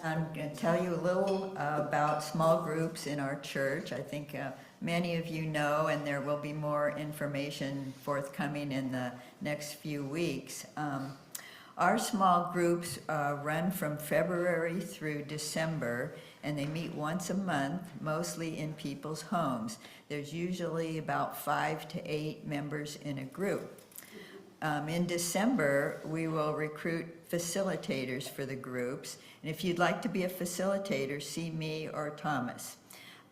I'm going to tell you a little about small groups in our church. I think many of you know, and there will be more information forthcoming in the next few weeks. Our small groups run from February through December, and they meet once a month, mostly in people's homes. There's usually about 5 to 8 members in a group. In December, we will recruit facilitators for the groups. And if you'd like to be a facilitator, see me or Thomas.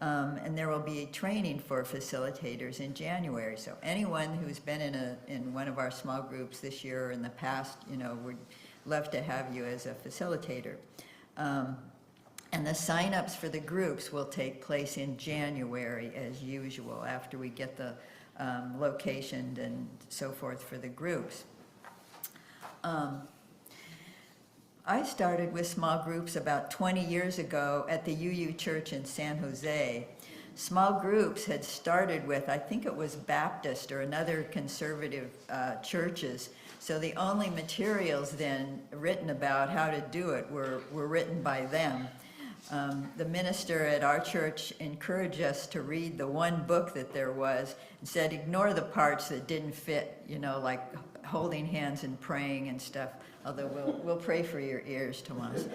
And there will be training for facilitators in January. So anyone who's been in one of our small groups this year or in the past, would love to have you as a facilitator. And the sign-ups for the groups will take place in January as usual, after we get the location and so forth for the groups. I started with small groups about 20 years ago at the UU Church in San Jose. Small groups had started with, I think it was Baptist or another conservative churches. So the only materials then written about how to do it were written by them. The minister at our church encouraged us to read the one book that there was and said, ignore the parts that didn't fit, like holding hands and praying and stuff, although we'll pray for your ears, Tomas.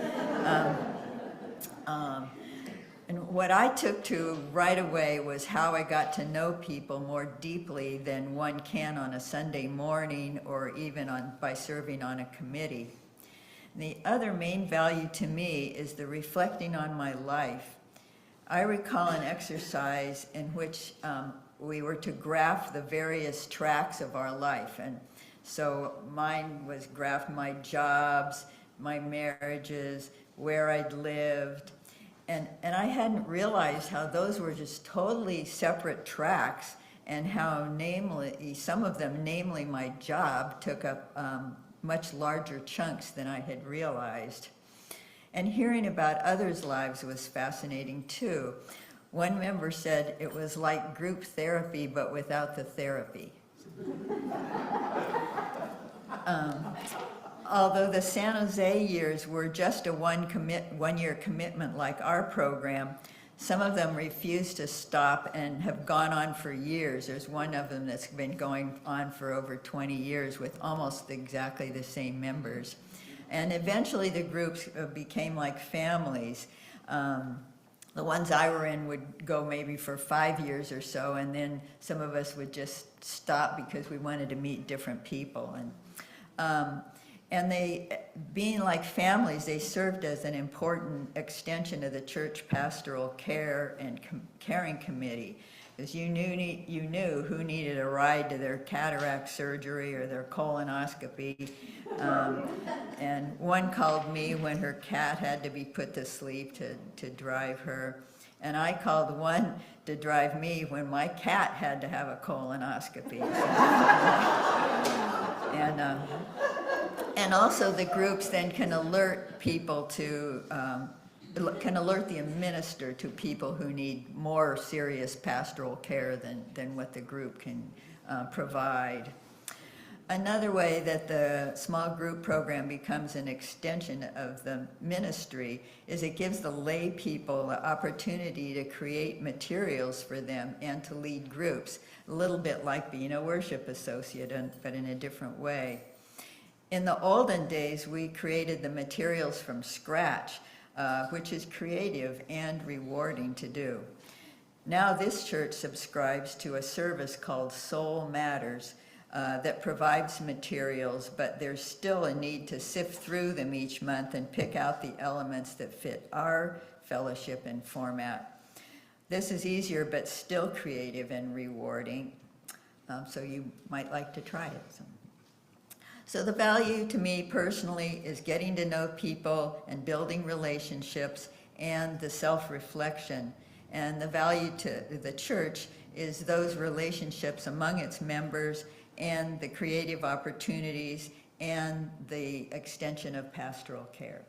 And what I took to right away was how I got to know people more deeply than one can on a Sunday morning or even by serving on a committee. The other main value to me is the reflecting on my life. I recall an exercise in which we were to graph the various tracks of our life. And so mine was graph my jobs, my marriages, where I'd lived. And I hadn't realized how those were just totally separate tracks, and how some of them, namely my job, took up much larger chunks than I had realized. And hearing about others' lives was fascinating too. One member said it was like group therapy, but without the therapy. Although the San Jose years were just a one-year commitment like our program, some of them refused to stop and have gone on for years. There's one of them that's been going on for over 20 years with almost exactly the same members. And eventually the groups became like families. The ones I were in would go maybe for 5 years or so, and then some of us would just stop because we wanted to meet different people. And they, being like families, they served as an important extension of the church pastoral care and caring committee, because you knew who needed a ride to their cataract surgery or their colonoscopy. And one called me when her cat had to be put to sleep to drive her. And I called one to drive me when my cat had to have a colonoscopy. And also the groups then can alert people can alert the minister to people who need more serious pastoral care than what the group can provide. Another way that the small group program becomes an extension of the ministry is it gives the lay people the opportunity to create materials for them and to lead groups, a little bit like being a worship associate, but in a different way. In the olden days, we created the materials from scratch, which is creative and rewarding to do. Now this church subscribes to a service called Soul Matters that provides materials, but there's still a need to sift through them each month and pick out the elements that fit our fellowship and format. This is easier, but still creative and rewarding, so you might like to try it. So the value to me personally is getting to know people and building relationships and the self-reflection. And the value to the church is those relationships among its members and the creative opportunities and the extension of pastoral care.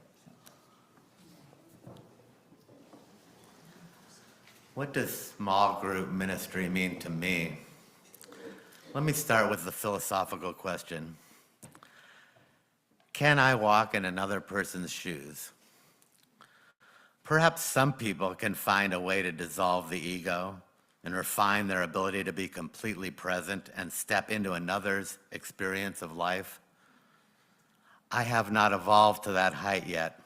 What does small group ministry mean to me? Let me start with the philosophical question. Can I walk in another person's shoes? Perhaps some people can find a way to dissolve the ego and refine their ability to be completely present and step into another's experience of life. I have not evolved to that height yet.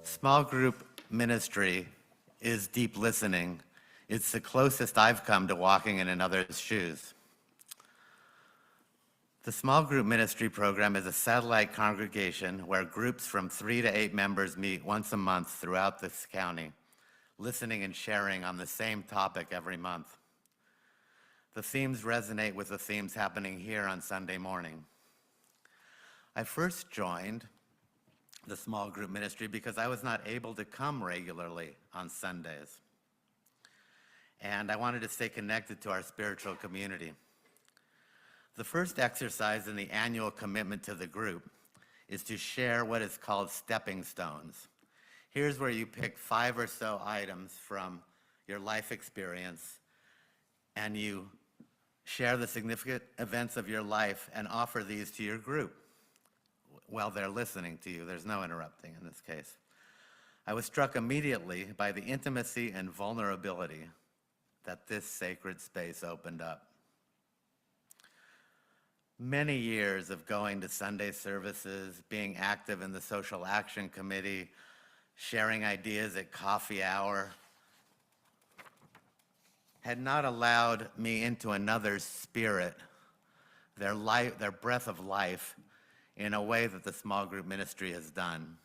Small group ministry is deep listening. It's the closest I've come to walking in another's shoes. The small group ministry program is a satellite congregation where groups from 3 to 8 members meet once a month throughout this county, listening and sharing on the same topic every month. The themes resonate with the themes happening here on Sunday morning. I first joined the small group ministry because I was not able to come regularly on Sundays. And I wanted to stay connected to our spiritual community. The first exercise in the annual commitment to the group is to share what is called stepping stones. Here's where you pick 5 or so items from your life experience and you share the significant events of your life and offer these to your group while they're listening to you. There's no interrupting in this case. I was struck immediately by the intimacy and vulnerability that this sacred space opened up. Many years of going to Sunday services, being active in the social action committee, sharing ideas at coffee hour, had not allowed me into another's spirit, their breath of life, in a way that the small group ministry has done.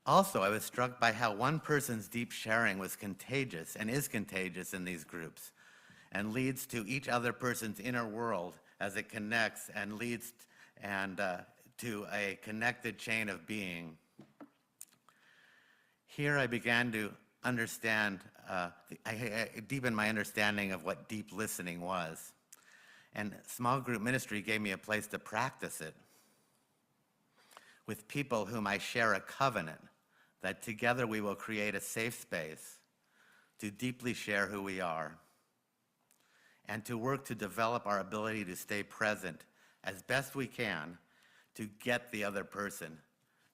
Also, I was struck by how one person's deep sharing was contagious and is contagious in these groups, and leads to each other person's inner world as it connects and leads to a connected chain of being. Here I began to understand, I deepened my understanding of what deep listening was. And small group ministry gave me a place to practice it with people whom I share a covenant that together we will create a safe space to deeply share who we are, and to work to develop our ability to stay present as best we can to get the other person,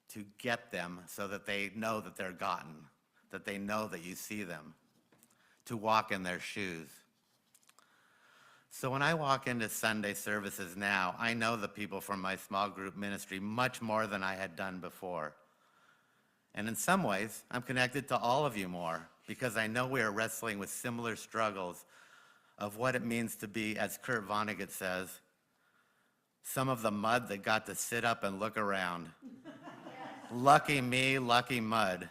to get them so that they know that they're gotten, that they know that you see them, to walk in their shoes. So when I walk into Sunday services now, I know the people from my small group ministry much more than I had done before. And in some ways, I'm connected to all of you more because I know we are wrestling with similar struggles of what it means to be, as Kurt Vonnegut says, some of the mud that got to sit up and look around. Lucky me, lucky mud.